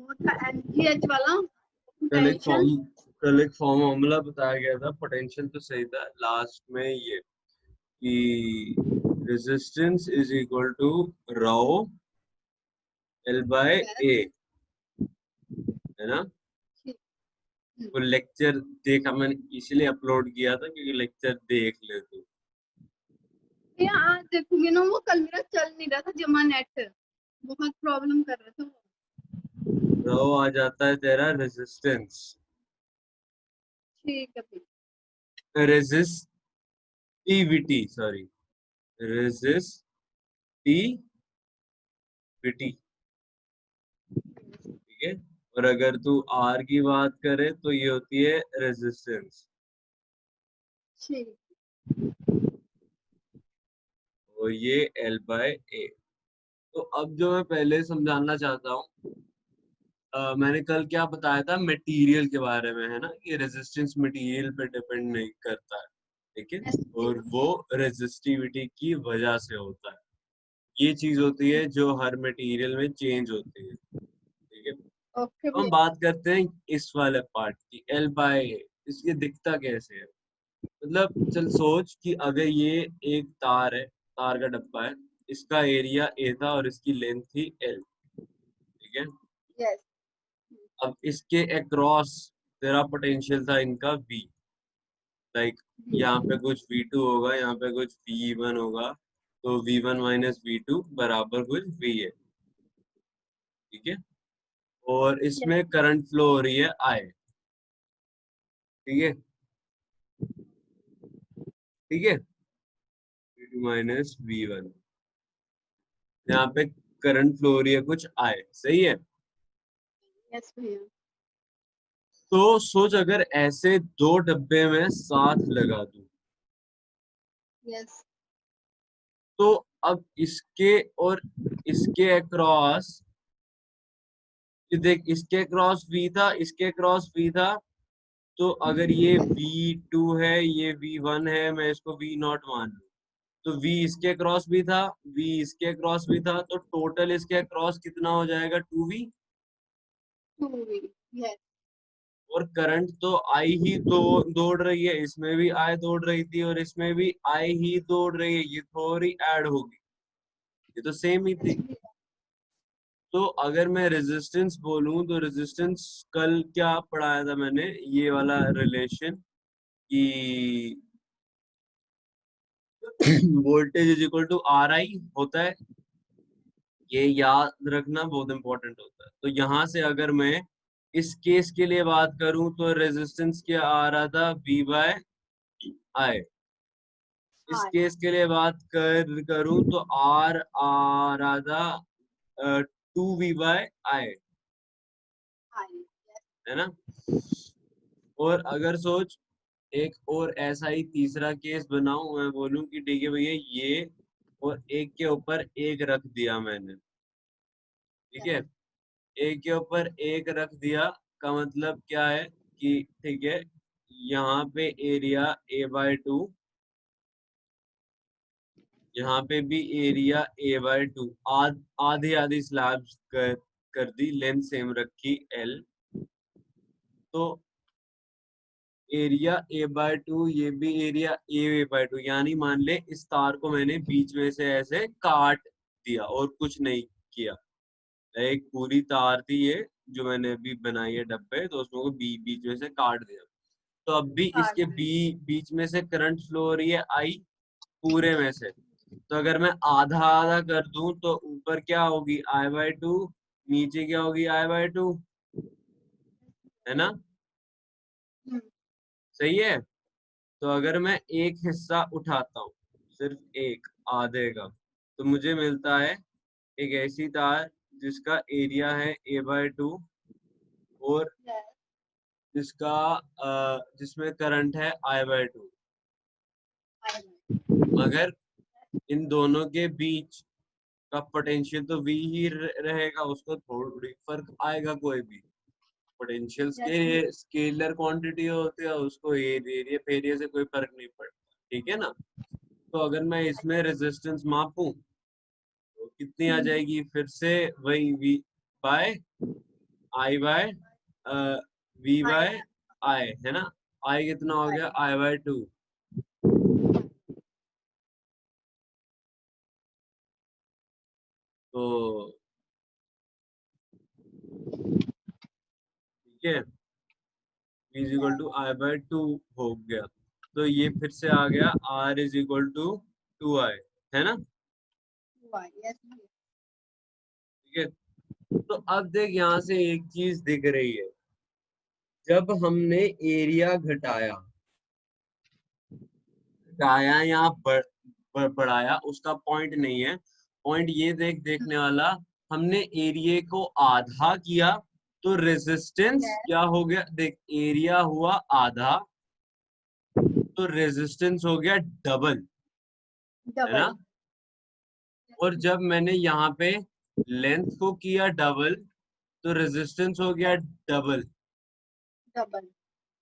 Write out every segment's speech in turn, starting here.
वो था MGH वाला कल एक पोटेंशियल। फॉर्मूला बताया गया था, पोटेंशियल तो सही था, लास्ट में ये कि resistance is equal to rho L by A, है ना। वो लेक्चर देखा मैंने, इसलिए अपलोड किया था क्योंकि लेक्चर देख ले तू। यार आज देखूंगी ना, वो कल मेरा चल नहीं रहा था जमा नेट, बहुत प्रॉब्लम कर रहा था वो। रो आ जाता है तेरा रेजिस्टेंस, ठीक है फिर। रेजिस्टिविटी, सॉरी, रेजिस्टिविटी, ठीक है। और अगर तू आर की बात करे तो ये होती है रेजिस्टेंस, ठीक। और ये एल बाय ए। तो अब जो मैं पहले समझाना चाहता हूँ, मैंने कल क्या बताया था मटेरियल के बारे में, है ना, कि रेजिस्टेंस मटेरियल पे डिपेंड नहीं करता है, ठीक है, और वो रेजिस्टिविटी की वजह से होता है। ये चीज होती है जो हर मटेरियल में चेंज होती है, ठीक है। ओके हम भैया। बात करते हैं इस वाले पार्ट की, एल बाय ए, इसके दिखता कैसे है। मतलब चल सोच कि अगर ये एक तार है, तार का डब्बा है, इसका एरिया ए था और इसकी लेंथ थी एल, ठीक है। यस। अब इसके अक्रॉस तेरा पोटेंशियल था इनका V, लाइक यहाँ पे कुछ V2 होगा, यहाँ पे कुछ V1 होगा, तो V1 माइनस V2 बराबर कुछ V है, ठीक है। और यस। इसमें करंट फ्लो हो रही है I, ठीक है, ठीक है, V2 माइनस V1, यहाँ पे करंट फ्लो हो रही है कुछ I, सही है। यस भैया। तो सोच अगर ऐसे दो डब्बे में साथ लगा दूं, यस। तो अब इसके और इसके अक्रॉस, देख इसके क्रॉस V था, इसके क्रॉस V था, तो अगर ये V2 है, ये V1 है, मैं इसको V0 मान लूं, तो V इसके क्रॉस भी था, V इसके क्रॉस भी था, तो टोटल इसके क्रॉस कितना हो जाएगा 2V। 2V। यस। और करंट तो I ही दौड़ रही है, इसमें भी I दौड़ रही थी और इसमें भी I ही दौड़ रही है, ये थोड़ी ऐड होगी, ये तो सेम ही थी। तो अगर मैं रेजिस्टेंस बोलूं तो रेजिस्टेंस कल क्या पढ़ाया था मैंने, ये वाला रिलेशन कि voltage is equal to R I होता है, ये याद रखना बहुत इंपॉर्टेंट होता है। तो यहाँ से अगर मैं इस केस के लिए बात करूं तो रेजिस्टेंस क्या आ रहा था, V बाय आई। इस आर। केस के लिए बात करूं तो आर आ रहा था 2V बाय आई, आई। है ना। और अगर सोच एक और ऐसा ही तीसरा केस बनाऊं, मैं बोलूं कि ठीक है भैया ये, और एक के ऊपर एक रख दिया मैंने, ठीक है, एक के ऊपर एक रख दिया, का मतलब क्या है कि ठीक है, यहाँ पे एरिया A/2, यहाँ पे भी एरिया A/2, आधी आधी स्लैब्स कर दी, लेंथ सेम रखी L, तो एरिया A/2, ये भी एरिया A/2, यानी मान ले इस तार को मैंने बीच में से ऐसे काट दिया और कुछ नहीं किया, एक पूरी तार थी ये जो मैंने अभी बनाई है डब्बे, तो उसमें को बीच में से काट दिया, तो अब भी आर। इसके बीच में से करंट फ्लो हो रही है I पूरे में से। तो अगर मैं आधा आधा कर दूं तो ऊपर क्या होगी I/2, नीचे क्या होगी I/2, है ना, सही है। तो अगर मैं एक हिस्सा उठाता हूँ, सिर्फ एक आधे का, तो मुझे मिलता है एक ऐसी तार जिसका एरिया है A/2 और जिसका जिसमें करंट है I/2। मगर इन दोनों के बीच का पोटेंशियल तो V ही रहेगा, उसको थोड़ी फर्क आएगा कोई भी, पोटेंशियल के स्केलर क्वांटिटी होती है, उसको एरिया फेरिया से कोई फर्क नहीं पड़ता, ठीक है ना। तो अगर मैं इसमें रेजिस्टेंस मापूं तो कितनी आ जाएगी, फिर से वही V by I by V by I, है ना। आई कितना हो गया, आई बाय 2। तो ठीक है, is equal to I by 2 हो गया। तो ये फिर से आ गया r is equal to 2i, है ना। यस ठीक है, तो अब देख यहाँ से एक चीज दिख रही है, जब हमने एरिया घटाया घटाया या बढ़ाया, उसका पॉइंट नहीं है। पॉइंट ये देखने वाला, हमने एरिया को आधा किया तो रेजिस्टेंस क्या हो गया, देख एरिया हुआ आधा तो रेजिस्टेंस हो गया डबल, है ना। डबल और जब मैंने यहाँ पे लेंथ को किया डबल तो रेजिस्टेंस हो गया डबल। डबल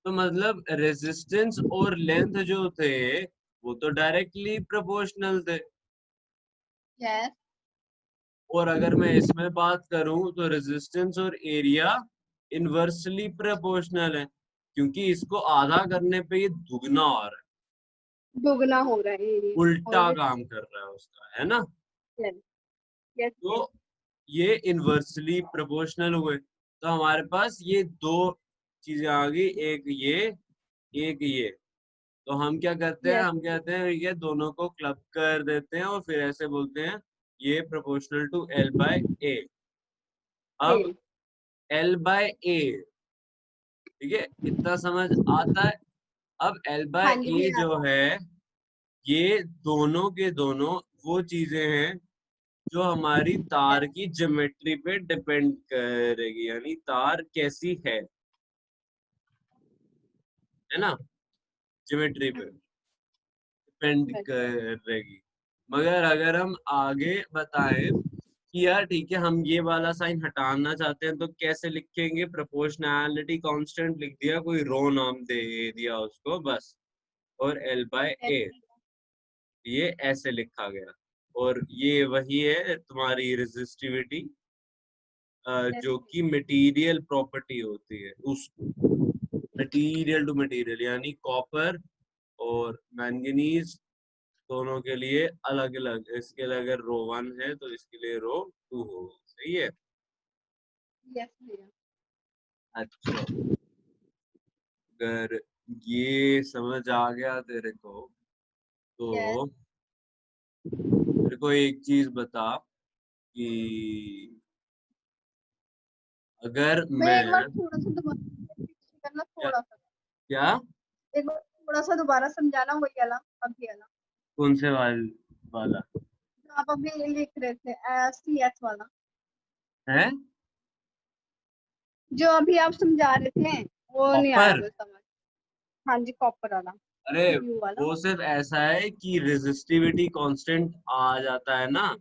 तो मतलब रेजिस्टेंस और लेंथ जो थे वो तो डायरेक्टली प्रोपोर्शनल थे। यस और अगर मैं इसमें बात करूं तो रेजिस्टेंस और एरिया इनवर्सली प्रोपोर्शनल है, क्योंकि इसको आधा करने पे ये दुगना आ रहा दुगना हो रहा है है, एरिया उल्टा ऑलरेडी काम कर रहा है उसका, है ना। यस तो ये इनवर्सली प्रोपोर्शनल हुए, तो हमारे पास ये दो चीजें आ गई, एक ये एक ये। तो हम क्या करते हैं, यस हम कहते हैं ये दोनों को क्लब कर देते हैं और फिर ऐसे बोलते हैं ये proportional to L by A। अब L बाय A, ठीक है, इतना समझ आता है। अब L बाय हाँ जी A ये जो आता है, ये दोनों के दोनों वो चीजें हैं जो हमारी है तार की ज्योमेट्री पे डिपेंड करेगी, यानी तार कैसी है ना, ज्योमेट्री पे डिपेंड करेगी। मगर अगर हम आगे बताएं कि यार ठीक है, हम ये वाला साइन हटाना चाहते हैं तो कैसे लिखेंगे, प्रोपोर्शनैलिटी कांस्टेंट लिख दिया, कोई रो नाम दे दिया उसको बस, और L बाय A ये ऐसे लिखा गया। और ये वही है तुम्हारी रेजिस्टिविटी, जो कि मटेरियल प्रॉपर्टी होती है उसको, मटेरियल टू मटेरियल, यानी कॉपर और मैंगनीज दोनों के लिए अलग अलग, इसके लिए अगर रो 1 है तो इसके लिए रो 2 होगा, सही है। यस भैया अच्छा, अगर ये समझ आ गया तेरे को यस तो मेरे को एक चीज बता कि अगर भैया एक बार मैं थोड़ा सा दोबारा करना क्या, थोड़ा सा क्या एक बार थोड़ा सा दोबारा समझाना वही वाला अभी वाला कौन से वाला जो आप अभी लिख रहे थे सी एस वाला है, जो अभी आप समझा रहे थे वो नहीं आया कॉपर। मुझे समझ हाँ जी कॉपर वाला अरे यू वाला वो सिर्फ ऐसा है कि रेजिस्टिविटी कांस्टेंट आ जाता है ना,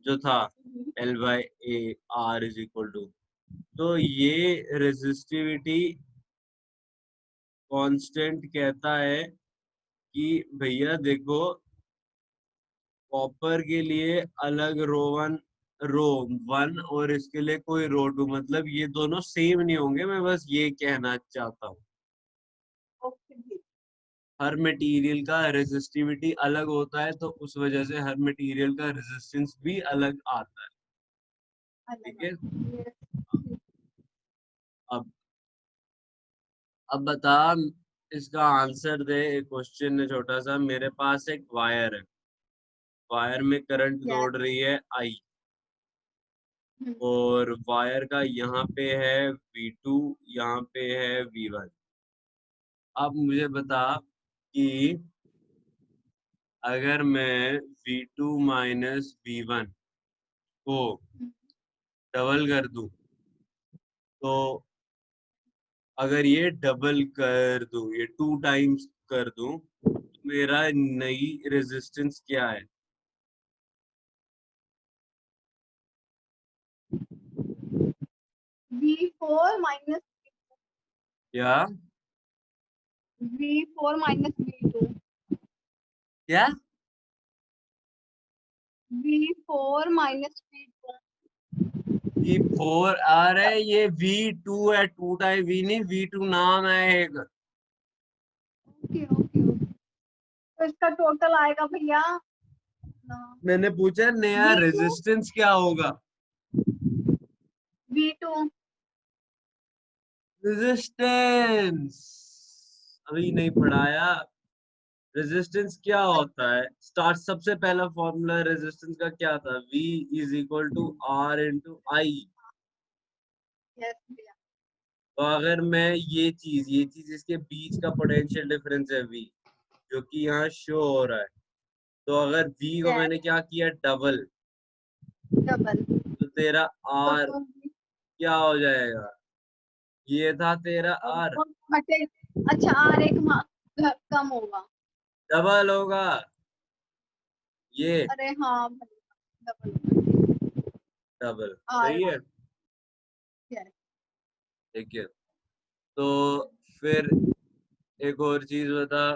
जो था L by A R is equal to, तो ये रेजिस्टिविटी कांस्टेंट कहता है कि भैया देखो, कॉपर के लिए अलग रो वन और इसके लिए कोई रो 2, मतलब ये दोनों सेम नहीं होंगे, मैं बस ये कहना चाहता हूँ। ओके जी हर मटेरियल का रेजिस्टिविटी अलग होता है, तो उस वजह से हर मटेरियल का रेजिस्टेंस भी अलग आता है, ठीक अलग है। यस अब अब बता, इसका आंसर दे। एक क्वेश्चन है छोटा सा, मेरे पास एक वायर है, वायर में करंट यस दौड़ रही है I, और वायर का यहाँ पे है V2, यहाँ पे है V1। अब मुझे बता कि अगर मैं V2 माइनस V1 को डबल कर दूं, तो अगर ये डबल कर दूं, ये 2 टाइम्स कर दूं, तो मेरा नई रेजिस्टेंस क्या है। V4 माइनस क्या V4 माइनस V2 क्या V4 माइनस V2 V4 आ रहा है, ये V2 है, 2 टाइम V नहीं, V2 नाम है एक। ओके ओके ओके, तो इसका टोटल आएगा भैया मैंने पूछा नया V2 रेजिस्टेंस क्या होगा। V2 रेजिस्टेंस अभी नहीं पढ़ाया। रेजिस्टेंस क्या होता है, स्टार्ट सबसे पहला फॉर्मूला रेजिस्टेंस का क्या था, V is equal to R into I. Yes भैया, तो अगर मैं ये चीज इसके बीच का पोटेंशियल डिफरेंस है V, जो कि यहाँ शो हो रहा है। तो अगर V को यस मैंने क्या किया, डबल, डबल, तो तेरा R तो क्या हो जाएगा, ये था तेरा R, बटे, अच्छा आर एक कम होगा। डबल होगा ये, अरे हाँ भैया, डबल डबल आर सही है। यस। ठीक है, तो फिर एक और चीज बता,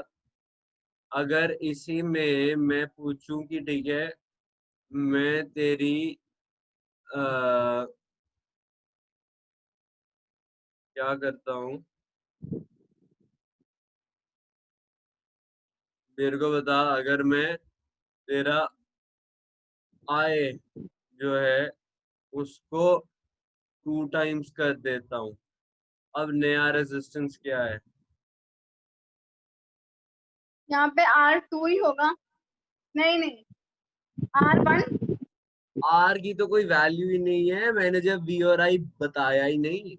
अगर इसी में मैं पूछूं कि ठीक है, मैं तेरी आ, क्या करता हूँ, मेरे को बता, अगर मैं तेरा आय जो है उसको 2 टाइम्स कर देता हूँ, अब नया रेजिस्टेंस क्या है। यहाँ पे R2 ही होगा, नहीं नहीं R1। आर की तो कोई वैल्यू ही नहीं है, मैंने जब वी और आई बताया ही नहीं।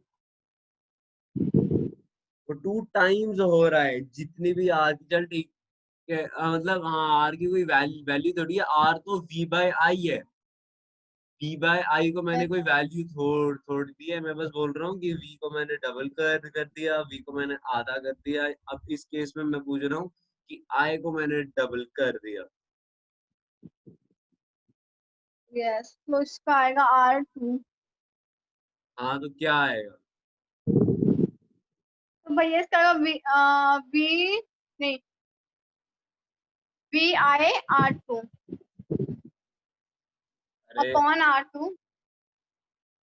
वो 2 टाइम्स हो रहा है जितनी भी आर की, चल ठीक है, मतलब हाँ आर की कोई वैल्यू वैल्यू थोड़ी है, आर तो वी बाय आई है। वी बाय आई को मैंने कोई वैल्यू छोड़ दी है, मैं बस बोल रहा हूँ कि वी को मैंने डबल कर दिया, वी को मैंने आधा कर दिया। अब इस केस में मैं पूछ रहा हूँ कि आई को मैंने डबल कर दिया। यस, तो इसका आएगा R2। हाँ तो क्या आएगा, तो भैया इसका आएगा वी नहीं VI R2 अरे अपॉन R2।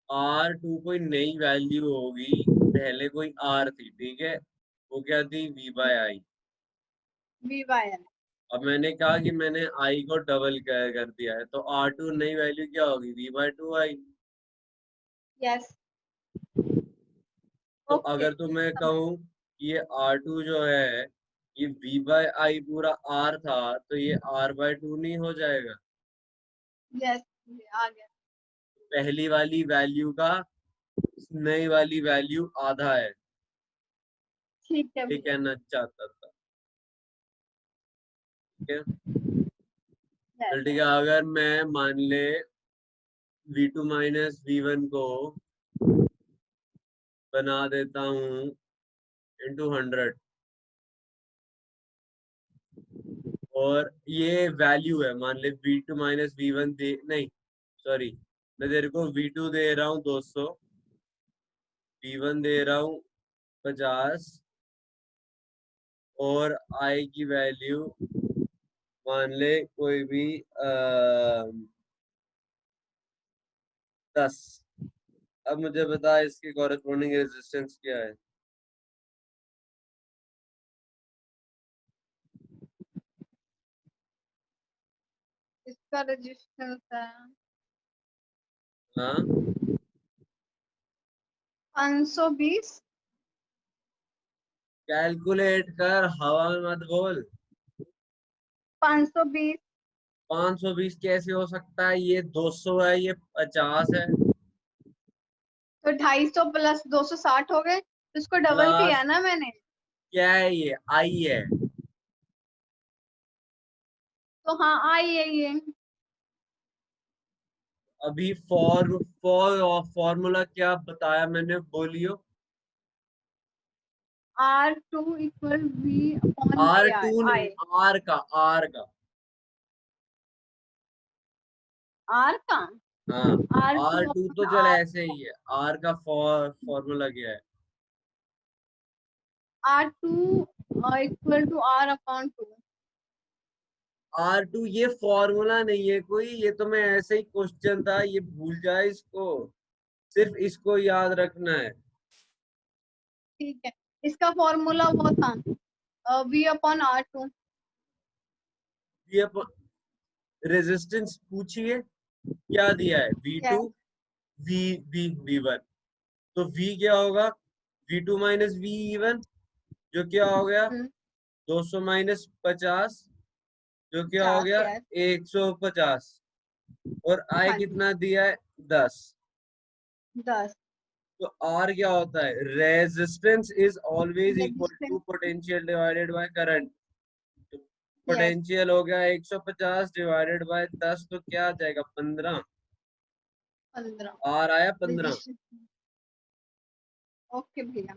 R2 कोई नई वैल्यू होगी, पहले कोई R थी, ठीक है, वो क्या थी, V बाय आई। VY। अब मैंने कहा कि मैंने I को डबल कर दिया है, तो R2 नई वैल्यू क्या होगी, V by two I. Yes तो ओके। अगर तो मैं कहूँ कि ये R2 जो है, ये V बाय आई पूरा R था, तो ये R बाय टू नहीं हो जाएगा। यस आ गया। पहली वाली वैल्यू का नई वाली वैल्यू आधा है, ठीक है ये भैया। कहना चाहता था। ठीक है, चल यस ठीक है, अगर मैं मान ले V2 माइनस V1 को बना देता हूँ इंटू 100, और ये वैल्यू है, मान ले V2 माइनस V1 दे नहीं, सॉरी, मैं तेरे को V2 दे रहा हूँ 200, V1 दे रहा हूँ 50, और I की वैल्यू मान ले कोई भी 10। अब मुझे बता इसके कॉरेस्पॉन्डिंग रेजिस्टेंस क्या है। इसका रेजिस्टेंस है हाँ 520। कैलकुलेट कर, हवा में मत बोल। 520 520 कैसे हो सकता है, ये 200 है, ये 50 है। तो 250 प्लस 260 हो गए, तो इसको डबल किया प्लस ना मैंने। क्या है, ये आई है। तो हाँ आई है ये। अभी फॉर्मूला क्या बताया मैंने, बोलियो। R2 equal V upon R I two नहीं, आई आर का आर का हाँ, R2 R2 तो अपॉन चल आर ऐसे ही है, आर का फॉर्मूला क्या है। R2 equal to R upon 2। R2 ये फॉर्मूला नहीं है कोई, ये तो मैं ऐसे ही क्वेश्चन था, ये भूल जाए इसको। सिर्फ इसको याद रखना है। ठीक है, इसका फॉर्मूला वो था V/R2। ये रेजिस्टेंस पूछिए क्या दिया है, V2 यस। V1। तो V क्या होगा, V2 माइनस V1, जो क्या हो गया 200 माइनस 50, जो क्या हो 50। गया यस। 150। और I हाँ जी। कितना दिया है 10। 10। तो R क्या होता है, resistance is always equal to resistance. Potential divided by current. Yes. Potential हो गया 150 डिवाइडेड बाय 10, तो क्या आ जाएगा 15। 15। R आया 15। रेजिस्टेंस। ओके भैया।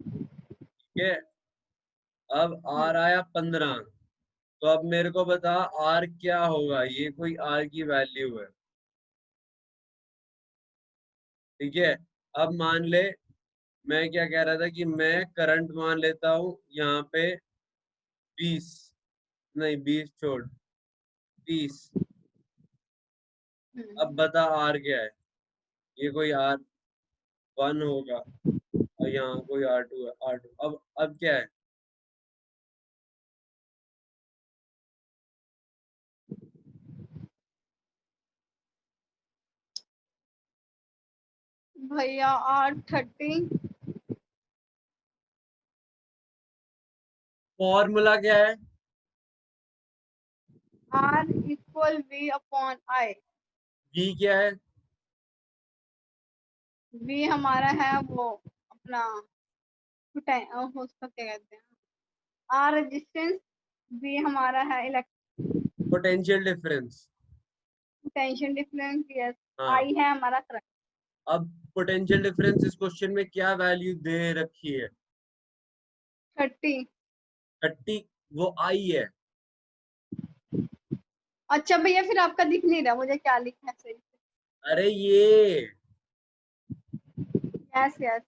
ठीक है, अब R आया 15। तो अब मेरे को बता R क्या होगा, ये कोई R की वैल्यू है। ठीक है, अब मान ले, मैं क्या कह रहा था कि मैं करंट मान लेता हूं यहाँ पे 20, नहीं 20 छोड़, 30। अब बता R क्या है, ये कोई R1 होगा और यहाँ कोई R2 है, R2। अब क्या है, भैया R30। फॉर्मूला क्या है, R = V/I। V क्या है, V हमारा है वो अपना उसका क्या कहते हैं, R रेजिस्टेंस। V हमारा है potential difference. Potential difference. Yes. हाँ, I है हमारा करंट। अब पोटेंशियल डिफरेंस इस क्वेश्चन में क्या वैल्यू दे रखी है, 30। 30। वो I है। अच्छा भैया, फिर आपका दिख नहीं रहा मुझे क्या लिखना है सही से। अरे यस यस।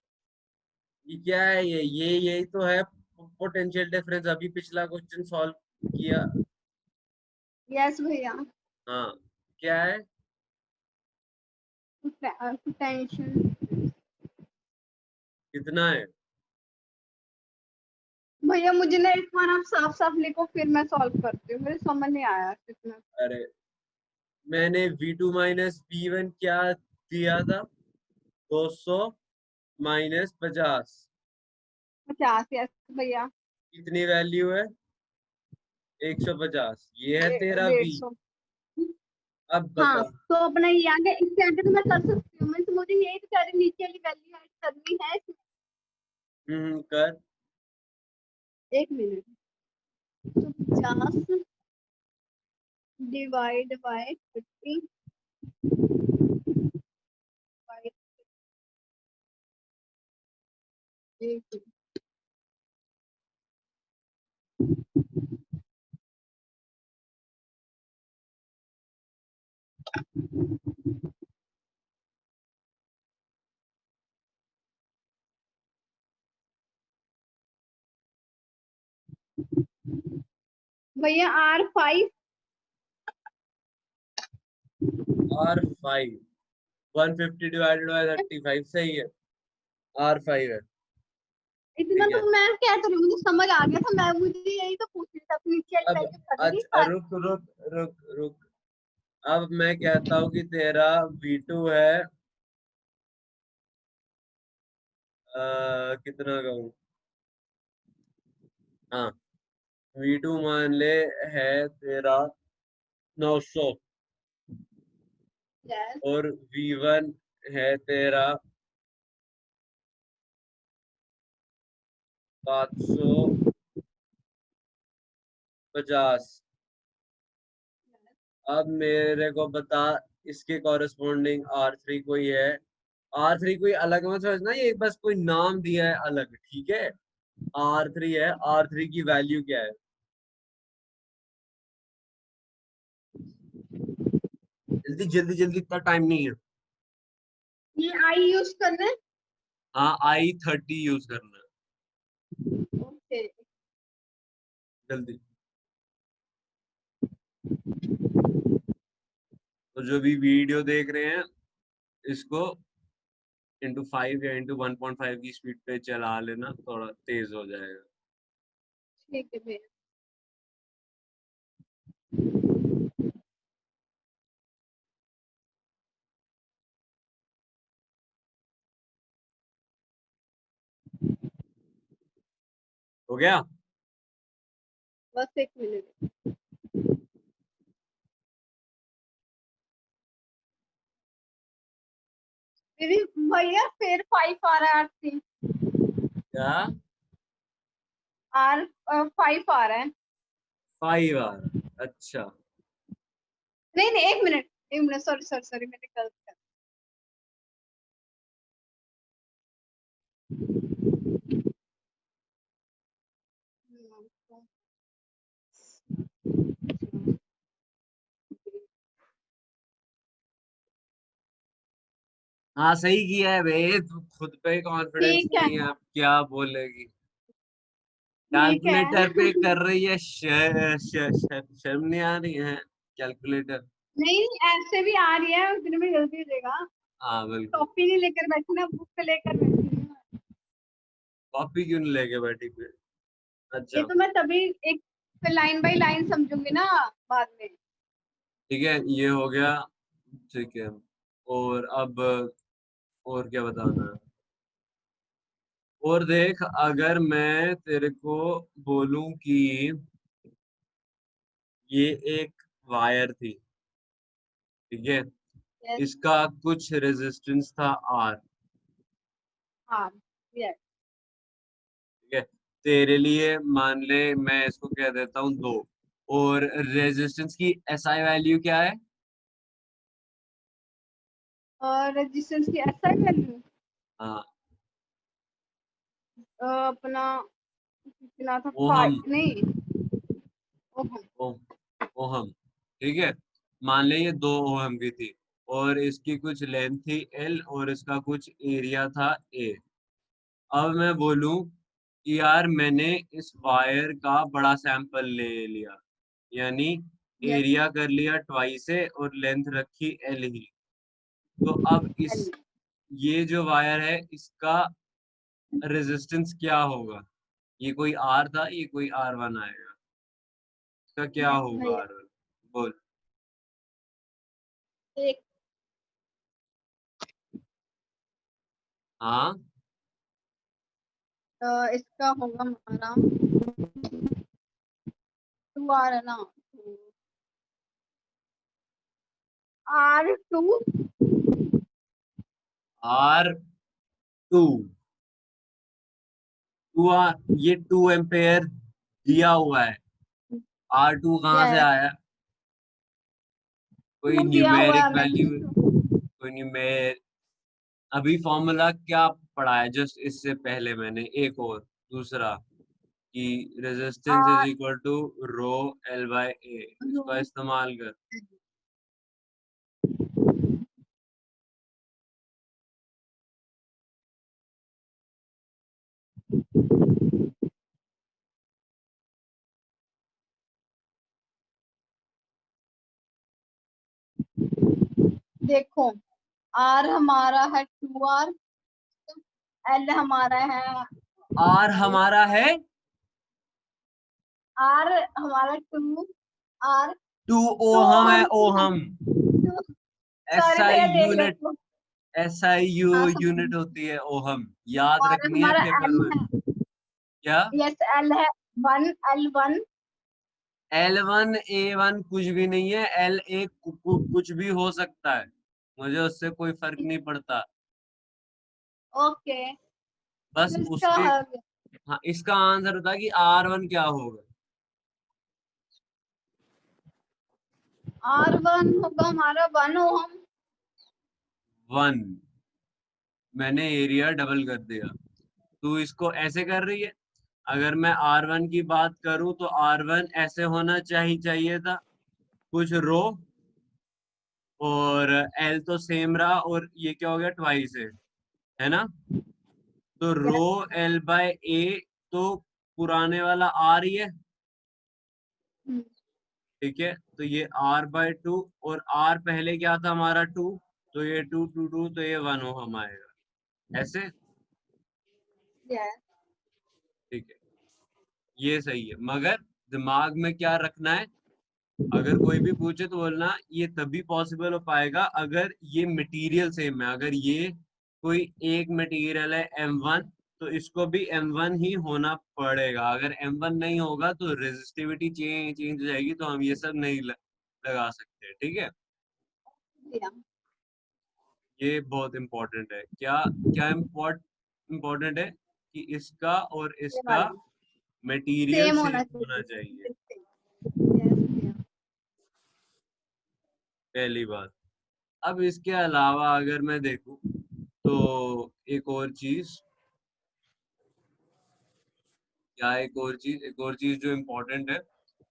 ये क्या है, ये यही तो है पोटेंशियल डिफरेंस, अभी पिछला क्वेश्चन सॉल्व किया। यस भैया। हाँ, क्या है, पोटेंशियल। कितना है, भैया मुझे ना एक बार आप साफ साफ लिखो, फिर मैं सॉल्व करती हूँ, मुझे समझ नहीं आया कितना। अरे मैंने V2 माइनस V1 क्या दिया था, 200 माइनस 50। 50। यस भैया। कितनी वैल्यू है, 150। ये है तेरा V। 150। अब हाँ, बता। तो अपना ये आगे, इसके आगे तो मैं कर सकती हूँ, मैं तो मुझे यही तो कह रही, नीचे वाली वैल्यू ऐड करनी है इसमें। कर। 1 मिनट। तो 50 डिवाइड बाय 50 बाय 1। भैया R5। R5 150 डिवाइडेड बाय 35 सही है, R5 है। इतना ठीक तो है, मैं कह तो रही हूँ, मुझे समझ आ गया था, मैं मुझे यही तो पूछ रही थी, अपनी नीचे वाली अब वैल्यू करनी अच्छा सारी। रुक रुक रुक रुक, अब मैं कहता हूँ कि तेरा V2 है कितना कहूँ, हाँ V2 मान ले है तेरा 900, यस। और V1 है तेरा 550। अब मेरे को बता, इसके कॉरेस्पॉन्डिंग R3 कोई है, R3 कोई अलग मत समझना, ये बस कोई नाम दिया है अलग, ठीक है। R3 है, R3 की वैल्यू क्या है, जल्दी जल्दी जल्दी, इतना टाइम नहीं है। ये I यूज करना है। हाँ I30 यूज करना है, ओके। जल्दी। तो जो भी वीडियो देख रहे हैं इसको इंटू 5 या इंटू 1.5 की स्पीड पे चला लेना, थोड़ा तेज हो जाएगा। ठीक है भैया। हो गया? बस 1 मिनट। दीदी भैया फिर 5 आ रहा है R3। क्या? R5 आ रहा है। 5 आ रहा, अच्छा। नहीं नहीं, 1 मिनट, सॉरी सॉरी सॉरी, मैंने गलत कर। हाँ सही किया है बे, तू खुद पे कॉन्फिडेंस ठीक है नहीं है, अब क्या बोलेगी। ठीक है। कैलकुलेटर पे कर रही है, शर्म नहीं आ रही है? कैलकुलेटर। नहीं ऐसे भी आ रही है, उतने में जल्दी हो जाएगा। हाँ बिल्कुल। कॉपी नहीं लेकर बैठी ना, बुक लेकर बैठी हूँ। कॉपी क्यों नहीं लेके बैठी फिर? ये अच्छा तो मैं तभी एक लाइन बाय लाइन समझूंगी ना बाद में। ठीक है, ये हो गया। ठीक है, और अब और क्या बताना है? और देख, अगर मैं तेरे को बोलूं कि ये एक वायर थी, ठीक है, यस। इसका कुछ रेजिस्टेंस था आर, हाँ। यस। ठीक है, तेरे लिए मान ले मैं इसको कह देता हूँ 2, और रेजिस्टेंस की एसआई वैल्यू क्या है? और रेजिस्टेंस की ऐसा वैल्यू हाँ, अपना कितना था, ओहम। 5 नहीं। ओह। ओम ओहम, ठीक है। मान ले ये 2 ओहम की थी, और इसकी कुछ लेंथ थी एल, और इसका कुछ एरिया था ए। अब मैं बोलूं कि यार मैंने इस वायर का बड़ा सैंपल ले लिया, यानी यस। एरिया कर लिया ट्वाइस है और लेंथ रखी एल ही, तो अब इस एल। ये जो वायर है इसका रेजिस्टेंस क्या होगा? ये कोई आर था, ये कोई R1 आएगा, इसका क्या होगा भैया R1? बोल। एक हाँ, इसका होगा हमारा 2 आ रहा है ना, R2। R2। ये 2 एम्पेयर दिया हुआ है, R2 कहाँ से यस। आया? कोई 2 दिया हुआ न्यूमेरिक है मैंने वैल्यू? तो। कोई न्यूमेर अभी फॉर्मूला क्या पढ़ा है जस्ट इससे पहले मैंने? एक और दूसरा, कि resistance is R equal to rho L by A, इसका इस्तेमाल कर। देखो, R हमारा है 2R, L हमारा है आर हमारा है R हमारा 2R। 2 तो ओहम है, हम ओहम। एस सॉरी आई भैया, देख यूनिट, लेते। SI हाँ यूनिट समझ। होती है ओहम, याद और रखनी है हमारा पेपर L में। है। क्या? यस, L है 1, L1। L1 A1 कुछ भी नहीं है, L एक कुछ भी हो सकता है, मुझे उससे कोई फर्क नहीं पड़ता। ओके, बस तो इसका उसके, हाँ इसका आंसर था कि R1 क्या होगा। R1 होगा हमारा 1 ओहम। 1। मैंने एरिया डबल कर दिया, तू इसको ऐसे कर रही है। अगर मैं R1 की बात करूं तो R1 ऐसे होना चाहिए था, कुछ रो, और L तो सेम रहा, और ये क्या हो गया, ट्वाइस है ना? तो रो यस। L बाय ए, तो पुराने वाला R ही है, ठीक है, तो ये R/2, और R पहले क्या था हमारा 2, तो ये 2 2 2, तो ये 1 ओहम आएगा। ऐसे, यस ठीक है, ये सही है। मगर दिमाग में क्या रखना है, अगर कोई भी पूछे तो बोलना ये तभी पॉसिबल हो पाएगा अगर ये मटेरियल सेम है। अगर ये कोई एक मटेरियल है M1, तो इसको भी M1 ही होना पड़ेगा। अगर M1 नहीं होगा तो रेजिस्टिविटी चेंज हो जाएगी, तो हम ये सब नहीं लगा सकते। ठीक है, भैया, ये बहुत इंपॉर्टेंट है। क्या क्या इम्पोर्टेंट है कि इसका और ये इसका वाला मटेरियल सेम होना सेम होना चाहिए। चाहिए, यस भैया। पहली बात। अब इसके अलावा अगर मैं देखूं तो एक और चीज जो इम्पोर्टेंट है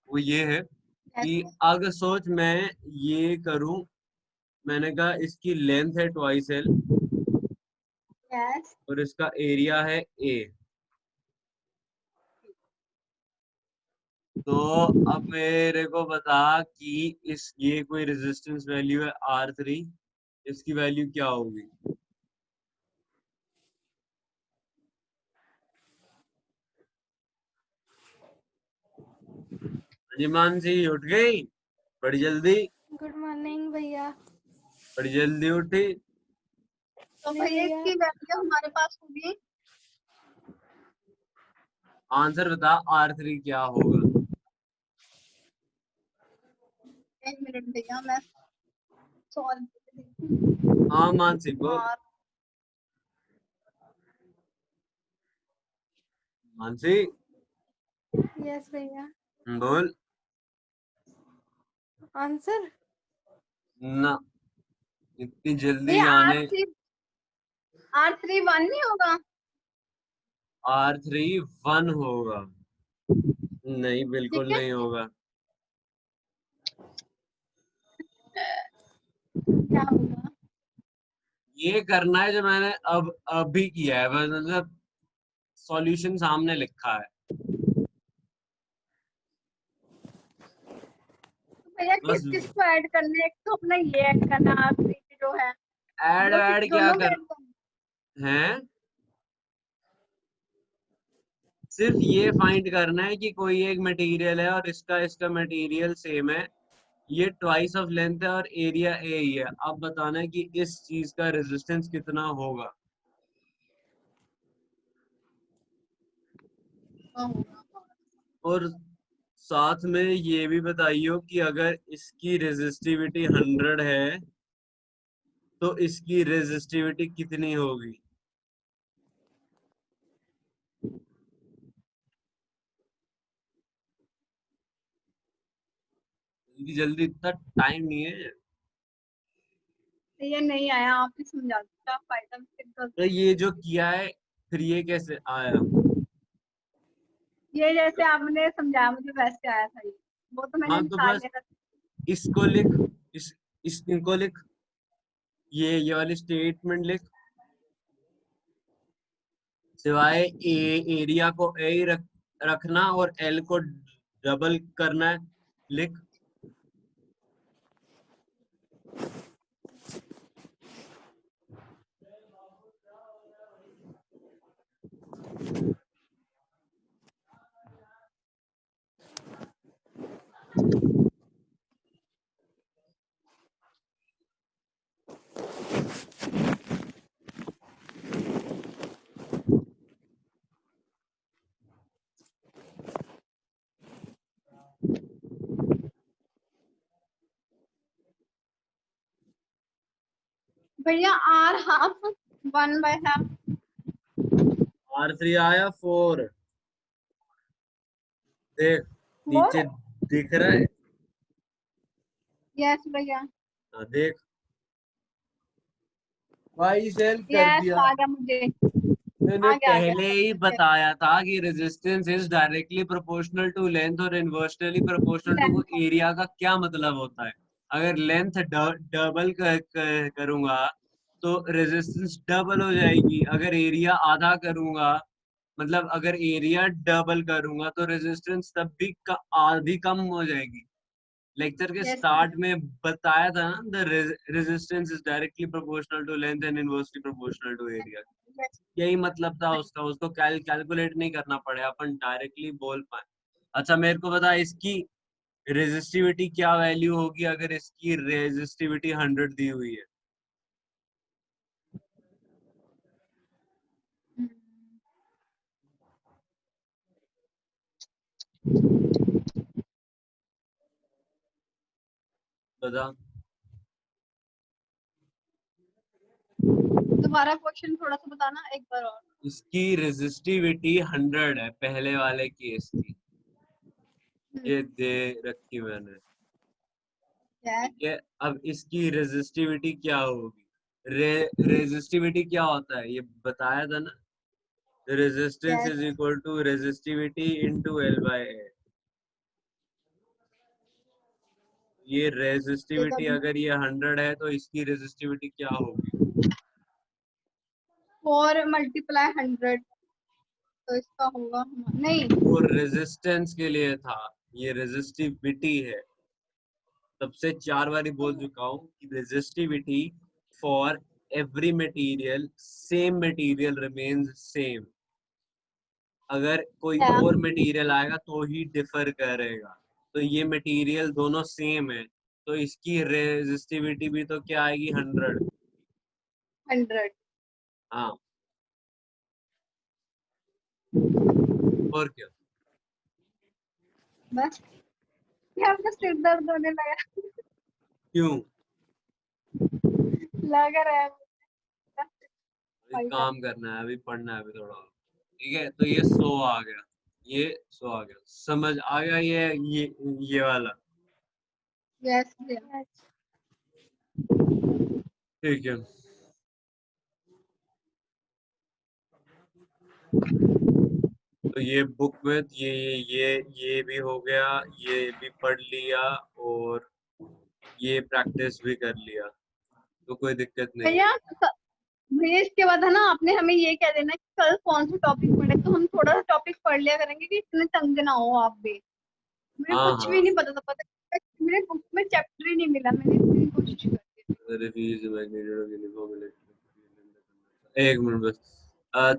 वो ये है यस कि अगर सोच मैं ये करूं, मैंने कहा इसकी लेंथ है ट्वाइस एल यस और इसका एरिया है ए, तो अब मेरे को बता कि इस ये कोई रेजिस्टेंस वैल्यू है R3, इसकी वैल्यू क्या होगी? जी मानसी उठ गई बड़ी जल्दी, गुड मॉर्निंग भैया। बड़ी जल्दी उठी। तो नहीं भैया भैया, इसकी वैल्यू हमारे पास होगी। आंसर बता R3 क्या होगा? 1 मिनट भैया, मैं सॉल्व। हाँ मानसी बोल, और मानसी यस भैया। बोल। आंसर ना, इतनी जल्दी भैया आने। R3 1 नहीं होगा। R3 1 होगा? नहीं, ठीक बिल्कुल है, नहीं होगा। क्या होगा? ये करना है जो मैंने अब अभी किया है, बस मतलब सॉल्यूशन सामने लिखा है। तो भैया बस किस किस को ऐड करना है? एक तो अपना ये ऐड करना है, R3 जो है ऐड ऐड क्या दोनों को कर ऐड करना हैं, सिर्फ ये फाइंड करना है कि कोई एक मटेरियल है और इसका इसका मटेरियल सेम है, ये ट्वाइस ऑफ लेंथ है और एरिया ए ही है। अब बताना है कि इस चीज का रेजिस्टेंस कितना होगा। होगा। और साथ में ये भी बताइयो कि अगर इसकी रेजिस्टिविटी 100 है तो इसकी रेजिस्टिविटी कितनी होगी। जल्दी जल्दी, इतना टाइम नहीं है। ये नहीं आया, आप ही समझा दो, क्या फायदा फिर तो गलती। ये जो किया है फिर ये कैसे आया? ये जैसे आपने समझाया मुझे वैसे आया था ये, वो तो मैंने हाँ तो निकाल बस लिया था। इसको लिख, इनको लिख, ये वाली स्टेटमेंट लिख, सिवाय एरिया को ए ही रखना और एल को डबल करना है, लिख। भैया R½ 1/2। R3 आया 4, देख और नीचे दिख रहा है। यस भैया, हाँ देख, वाई सेल कर यस दिया। आ गया मुझे, मैंने आ गया पहले ही समझ गया। बताया था कि resistance is directly proportional to length और inversely proportional to Length। Area का क्या मतलब होता है। अगर लेंथ डबल करूंगा तो रेजिस्टेंस डबल हो जाएगी। अगर एरिया आधा करूंगा, मतलब अगर एरिया डबल करूंगा तो रेजिस्टेंस तब भी आधी कम हो जाएगी। लेक्चर के यस स्टार्ट में बताया था ना, the resistance is directly proportional to length and inversely proportional to area. यही मतलब था उसका, उसको कैलकुलेट नहीं करना पड़े, अपन डायरेक्टली बोल पाए। अच्छा मेरे को बता, इसकी रेजिस्टिविटी क्या वैल्यू होगी अगर इसकी रेजिस्टिविटी 100 दी हुई है? बता। दोबारा क्वेश्चन थोड़ा सा बताना एक बार और। इसकी रेजिस्टिविटी 100 है पहले वाले केस की, ये दे रखी मैंने, Yes. ठीक है। अब इसकी रेजिस्टिविटी क्या होगी? रेजिस्टिविटी क्या होता है ये बताया था ना, resistance Yes. Is equal to resistivity into L by A। ये रेजिस्टिविटी अगर ये 100 है तो इसकी रेजिस्टिविटी क्या होगी? 4 × 100 तो इसका होगा नहीं, वो रेजिस्टेंस के लिए था, ये रेजिस्टिविटी है। तब से 4 बारी बोल चुका हूँ कि resistivity for every material, same material remains same. अगर कोई क्या और मटेरियल आएगा तो ही डिफर करेगा। तो ये मटेरियल दोनों सेम है, तो इसकी रेजिस्टिविटी भी तो क्या आएगी? 100। 100। हाँ, और क्या? बस यार का सिर दर्द होने लगा, क्यों? लग रहा है अभी काम करना है, अभी पढ़ना है अभी थोड़ा, ठीक है। तो ये 100 आ गया, ये 100 आ गया, समझ आ गया? ये वाला, यस। ठीक है। तो ये बुक में ये भी हो गया, ये भी पढ़ लिया और ये प्रैक्टिस भी कर लिया, तो कोई दिक्कत नहीं है। भैया भैया इसके बाद है ना, आपने हमें ये कह देना कि कल कौन सा टॉपिक पढ़े, तो हम थोड़ा सा टॉपिक पढ़ लिया करेंगे कि इतने तंग ना हो आप भी। मुझे हाँ कुछ भी हाँ, नहीं पता था, मेरे बुक में चैप्टर ही नहीं मिला, मैंने इतनी कोशिश करी। एक मिनट बस।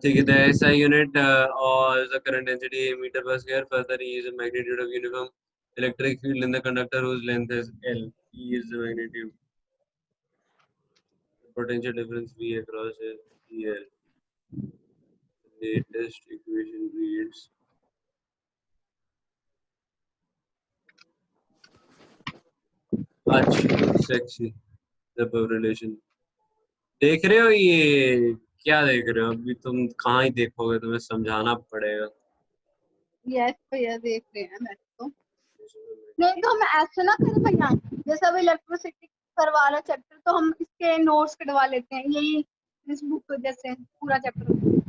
ठीक है, the SI unit or the current density meter per square. Further, E is the magnitude of uniform electric field in the conductor whose length is L. E is the magnitude. The potential difference V across is EL. The latest equation reads. अच्छा, sexy. The relation. देख रहे हो ये? क्या देख रहे हो? अभी तुम कहाँ ही देखोगे, तुम्हें समझाना पड़ेगा। यस भैया देख रहे हैं मैं तो। नहीं तो हम ऐसे ना करें भैया, जैसे अब इलेक्ट्रिसिटी करवा रहे चैप्टर, तो हम इसके नोट्स कटवा लेते हैं, यही इस बुक जैसे पूरा चैप्टर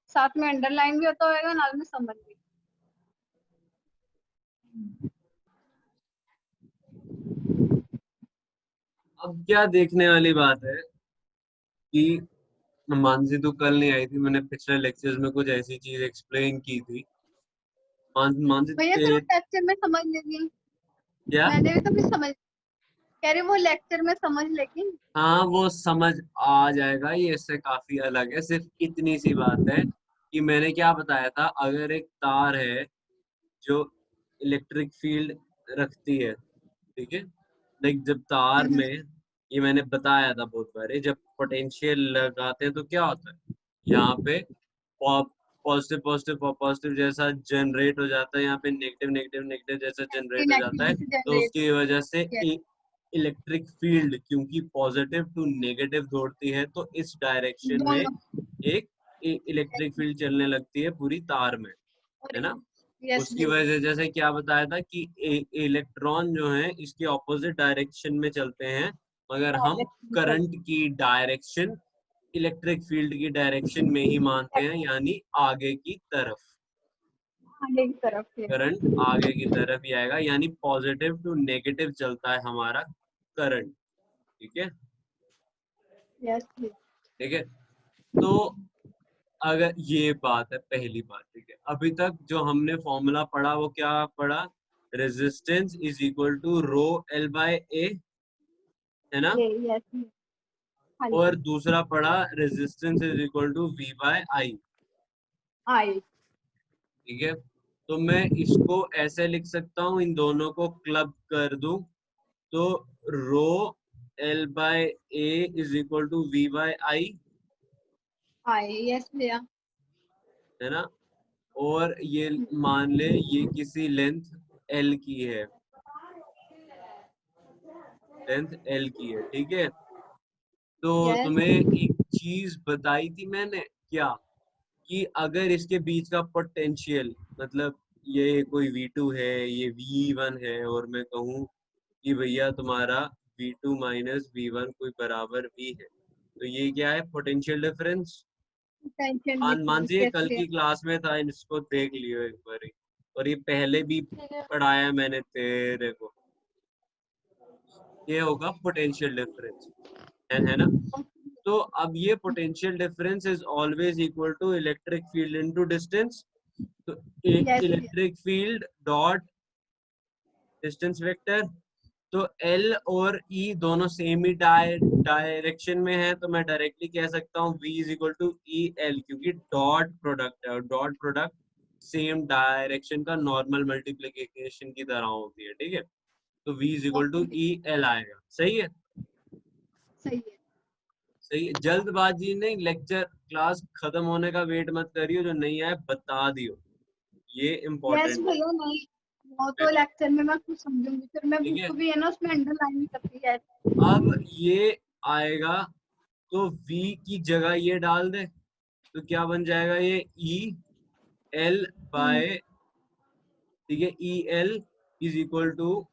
साथ में अंडरलाइन भी होता होगा, नाल में समझ भी। अब क्या देखने वाली बात है कि मानसी तो कल नहीं आई थी, मैंने पिछले लेक्चर्स में कुछ ऐसी चीज एक्सप्लेन की थी। मानसी भैया फिर वो लेक्चर में समझ लेगी, क्या? मैंने भी तो भी समझ, कह रही वो लेक्चर में समझ लेगी। हाँ, वो समझ आ जाएगा, ये इससे काफी अलग है। सिर्फ इतनी सी बात है कि मैंने क्या बताया था, अगर एक तार है जो इलेक्ट्रिक फील्ड रखती है, ठीक है, लाइक जब तार में, ये मैंने बताया था बहुत बार, जब पोटेंशियल लगाते हैं तो क्या होता है, यहाँ पे पॉजिटिव पॉजिटिव पॉजिटिव जैसा जनरेट हो जाता है, यहाँ पे नेगेटिव नेगेटिव नेगेटिव जैसा जनरेट हो जाता है। इनएक्टिविटी तो जनरेट। उसकी वजह से इलेक्ट्रिक फील्ड, क्योंकि पॉजिटिव टू नेगेटिव दौड़ती है, तो इस डायरेक्शन में दोनों। एक इलेक्ट्रिक फील्ड चलने लगती है पूरी तार में, है ना। यस उसकी भैया। वजह से जैसे क्या बताया था कि इलेक्ट्रॉन जो है इसके ऑपोजिट डायरेक्शन में चलते हैं, मगर हम करंट की डायरेक्शन इलेक्ट्रिक फील्ड की डायरेक्शन में ही मानते हैं, यानी आगे की तरफ। आगे की तरफ है। करंट आगे की तरफ ही आएगा, यानी पॉजिटिव टू नेगेटिव चलता है हमारा करंट, ठीक है। यस। ठीक है, तो अगर ये बात है पहली बात, ठीक है, अभी तक जो हमने फॉर्मूला पढ़ा वो क्या पढ़ा? Resistance is equal to rho L by A, है ना। यस। हाँ जी, और दूसरा पढ़ा resistance is equal to V by I। I. ठीक है, तो मैं इसको ऐसे लिख सकता हूँ, इन दोनों को क्लब कर दूं तो rho L by A is equal to V by I, I, yes भैया। है ना। और ये मान ले ये किसी लेंथ L की है, लेंथ L की है, ठीक है। तो यस, तुम्हें एक चीज बताई थी मैंने क्या, कि अगर इसके बीच का पोटेंशियल, मतलब ये कोई V2 है, ये V1 है, और मैं कहूँ कि भैया तुम्हारा V2 माइनस V1 कोई बराबर V है, तो ये क्या है, potential difference. Tension Mansi yes कल भैया। की क्लास में था, इसको देख लियो एक बार, और ये पहले भी ठीक है। पढ़ाया मैंने तेरे को। ये होगा पोटेंशियल डिफरेंस, है ना। तो अब ये potential difference is always equal to electric field into distance. तो यस भैया। Electric field dot distance vector, तो एल और ई दोनों सेम ही डायरेक्शन में है, तो मैं डायरेक्टली कह सकता हूँ V is equal to E L, क्योंकि डॉट प्रोडक्ट है और डॉट प्रोडक्ट सेम डायरेक्शन का नॉर्मल मल्टीप्लिकेशन की तरह होती है, ठीक है। तो V is equal to E L आएगा, सही है। सही है। सही है, जल्दबाजी नहीं, लेक्चर क्लास खत्म होने का वेट मत करियो, जो नहीं आए बता दियो, ये यस इम्पोर्टेंट भैया, नहीं वो है, तो लेक्चर में मैं कुछ समझूंगी, फिर मैं ठीक है। बुक भी है ना उसमें अंडरलाइन भी करती है। अब ये आएगा तो V की जगह ये डाल दे, तो क्या बन जाएगा, ये ई एल बाय, ठीक है, E L is equal to,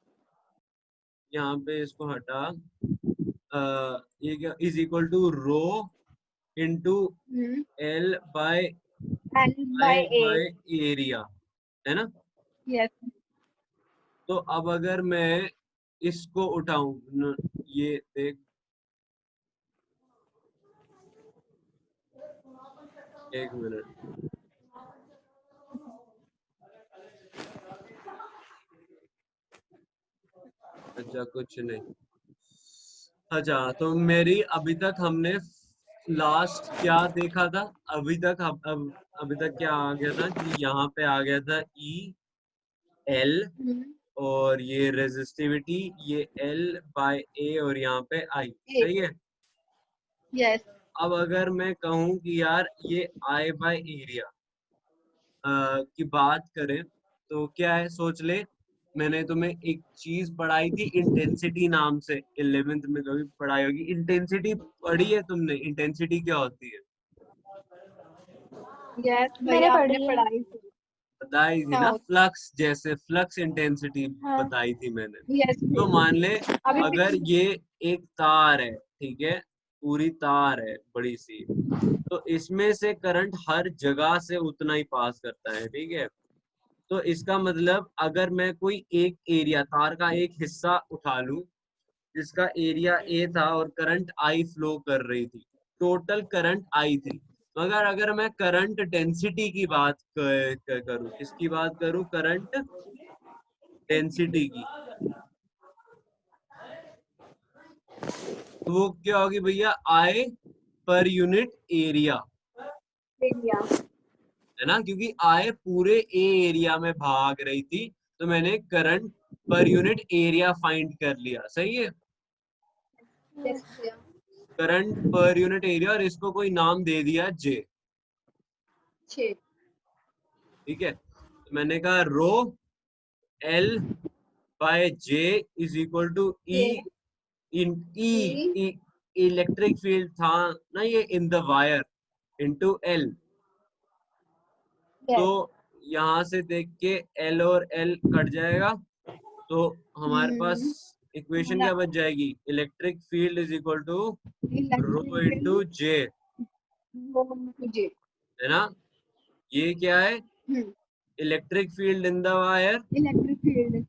यहाँ पे इसको हटा, ये क्या, is equal to rho into L by L by A. By area, है ना। यस। तो अब अगर मैं इसको उठाऊं ये देख, एक मिनट, अच्छा कुछ नहीं। अच्छा, तो मेरी अभी तक हमने लास्ट क्या देखा था, अभी तक अब अभी तक क्या आ गया था कि यहाँ पे आ गया था ई एल, और ये रेजिस्टिविटी ये एल बाय ए, और यहाँ पे आई, ए। सही है। यस। अब अगर मैं कहूँ कि यार ये आई बाय एरिया की बात करें, तो क्या है, सोच ले, मैंने तुम्हें एक चीज पढ़ाई थी इंटेंसिटी नाम से, 11th में कभी पढ़ाई होगी, इंटेंसिटी पढ़ी है तुमने, इंटेंसिटी क्या होती है, यस मैंने भैया, आपने पढ़ी है। पढ़ाई थी। बताई थी क्या ना, होता फ्लक्स, जैसे फ्लक्स इंटेंसिटी हाँ। बताई थी मैंने। है? यस तो भैया। मान ले अभी अगर ये एक तार है, ठीक है, पूरी तार है बड़ी सी, तो इसमें से करंट हर जगह से उतना ही पास करता है, ठीक है। तो इसका मतलब अगर मैं कोई एक एरिया, तार का एक हिस्सा उठा लूं जिसका एरिया ए था और करंट आई फ्लो कर रही थी, टोटल करंट आई थी, मगर अगर मैं करंट डेंसिटी की बात करूं, किसकी बात करूं, करंट डेंसिटी की, तो वो क्या होगी भैया, आई पर यूनिट एरिया, भैया। है ना, क्योंकि आई पूरे ए एरिया में भाग रही थी, तो मैंने करंट पर यूनिट एरिया फाइंड कर लिया, सही है। यस भैया। करंट पर यूनिट एरिया, और इसको कोई नाम दे दिया जे, 6। ठीक है। तो मैंने कहा rho L by J is equal to E, ये in E. E electric field था ना ये in the wire, into L. तो यस। यहाँ से देख के एल और एल कट जाएगा, तो हमारे पास इक्वेशन हमारा क्या बच जाएगी, electric field is equal to rho electrical into J, वो मुझे। है ना। ये क्या है, electric field in the wire, electric field.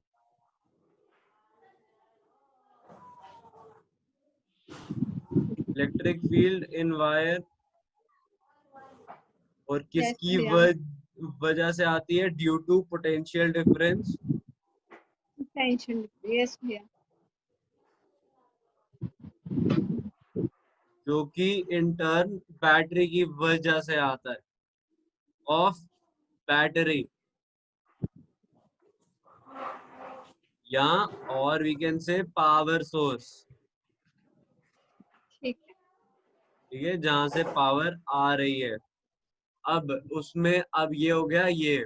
Electric field in wire, और यस किसकी भैया। वजह से आती है, due to potential difference, tension. Yes भैया। जो कि इन टर्न बैटरी की वजह से आता है, ऑफ बैटरी, या और we can say power source, ठीक है। ठीक है, जहां से पावर आ रही है। अब उसमें अब ये हो गया ये,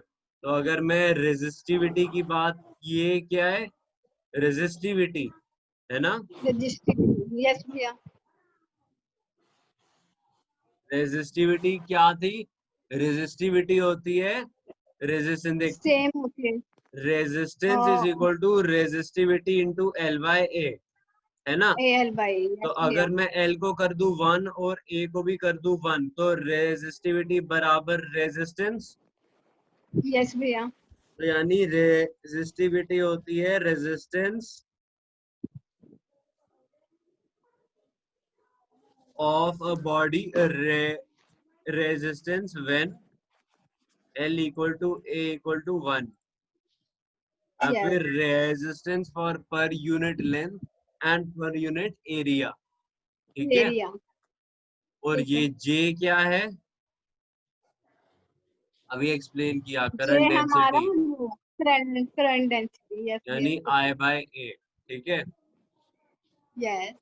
तो अगर मैं रेजिस्टिविटी की बात, ये क्या है, रेजिस्टिविटी है ना, रजिस्ट्री, यस भैया। रेजिस्टिविटी क्या थी, रेजिस्टिविटी होती है रेजिस्टेंस, देख, सेम होती है। Resistance is equal to resistivity into L by A, है ना। एल बाई, तो यस भैया। अगर मैं L को कर दूं 1 और A को भी कर दूं 1, तो रेजिस्टिविटी बराबर रेजिस्टेंस, यस भैया। तो यानी रेजिस्टिविटी होती है resistance of a body, resistance when L equal to A equal to 1, या यस, फिर resistance for per unit length and per unit area, ठीक है। एरिया, और ठीक है। ये J क्या है, अभी एक्सप्लेन किया, जे करंट हमारा डेंसिटी, करंट डेंसिटी, यस यानी भैया। I बाय A, ठीक है। यस,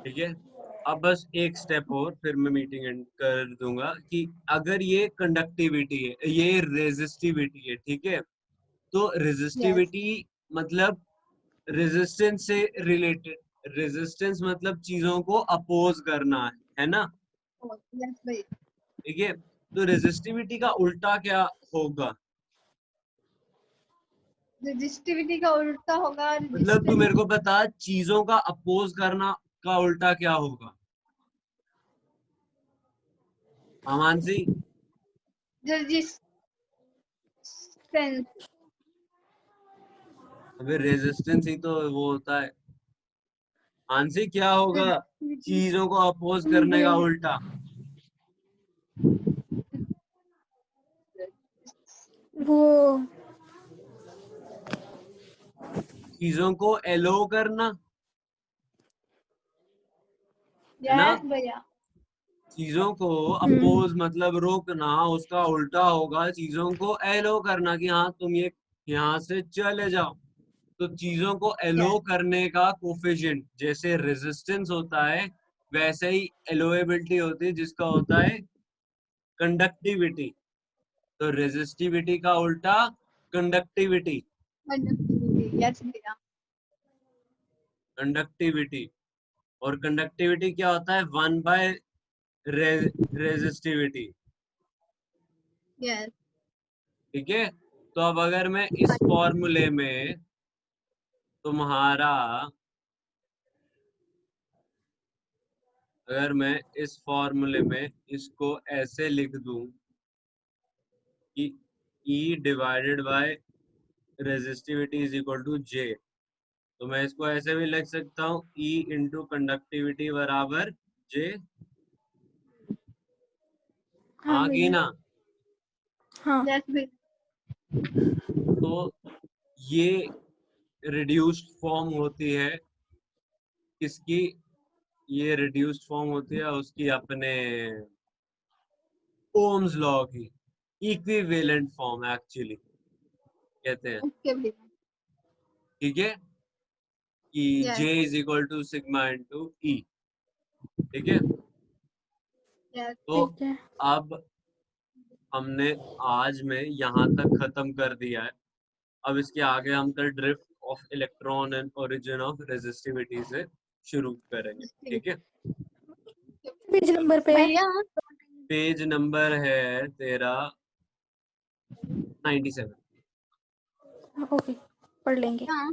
ठीक है, अब बस एक स्टेप और फिर मैं मीटिंग एंड कर दूंगा, कि अगर ये कंडक्टिविटी है, ये रेजिस्टिविटी है, ठीक है, तो यस, रेजिस्टिविटी मतलब रेजिस्टेंस से रिलेटेड, रेजिस्टेंस मतलब चीजों को अपोज करना है ना, यस भैया। ठीक है। तो रेजिस्टिविटी का उल्टा क्या होगा, रजिस्टिविटी का उल्टा होगा मतलब तू रेजिस्टेंस। मेरे को बता, चीजों का अपोज करना का उल्टा क्या होगा, हाँ मानसी। रेजिस्टेंस, अबे रेजिस्टेंस ही तो वो होता है मानसी, क्या होगा, रजिस्टिविटी, चीजों को अपोज करने का उल्टा, वो चीजों को एलो करना, है ना। यस भैया। चीजों को अपोज मतलब रोकना, उसका उल्टा होगा चीजों को एलो करना, कि हाँ तुम ये यहाँ से चले जाओ। तो चीजों को एलो यस, करने का कोफिशिएंट जैसे रेजिस्टेंस होता है, वैसे ही एलोएबिलिटी होती है जिसका होता है कंडक्टिविटी। तो रेजिस्टिविटी का उल्टा कंडक्टिविटी, कंडक्टिविटी, यस भैया। कंडक्टिविटी। और कंडक्टिविटी क्या होता है, 1 बाय रेजिस्टिविटी, यस, ठीक है। तो अब अगर मैं इस फॉर्मूले में तुम्हारा, अगर मैं इस फॉर्मूले में इसको ऐसे लिख दूं कि E divided by resistivity is equal to J, तो मैं इसको ऐसे भी लिख सकता हूँ, E इंटू कंडक्टिविटी बराबर J, हाँ हाँ की भैया। ना। हाँ यस भैया। तो ये रिड्यूस्ड फॉर्म होती है किसकी, ये रिड्यूस्ड फॉर्म होती है उसकी अपने ओम्स लॉ की, इक्विवेलेंट फॉर्म एक्चुअली कहते हैं, ओके भैया। ठीक है, कि yes, J is equal to sigma into E, ठीक है। यस, तो ठीक है। अब हमने आज में यहाँ तक खत्म कर दिया है। अब इसके आगे हम कल drift of electron and origin of resistivity से शुरू करेंगे, ठीक है। पेज नंबर पे है। भैया। पेज नंबर है तेरा 97। ओके, पढ़ लेंगे। हाँ,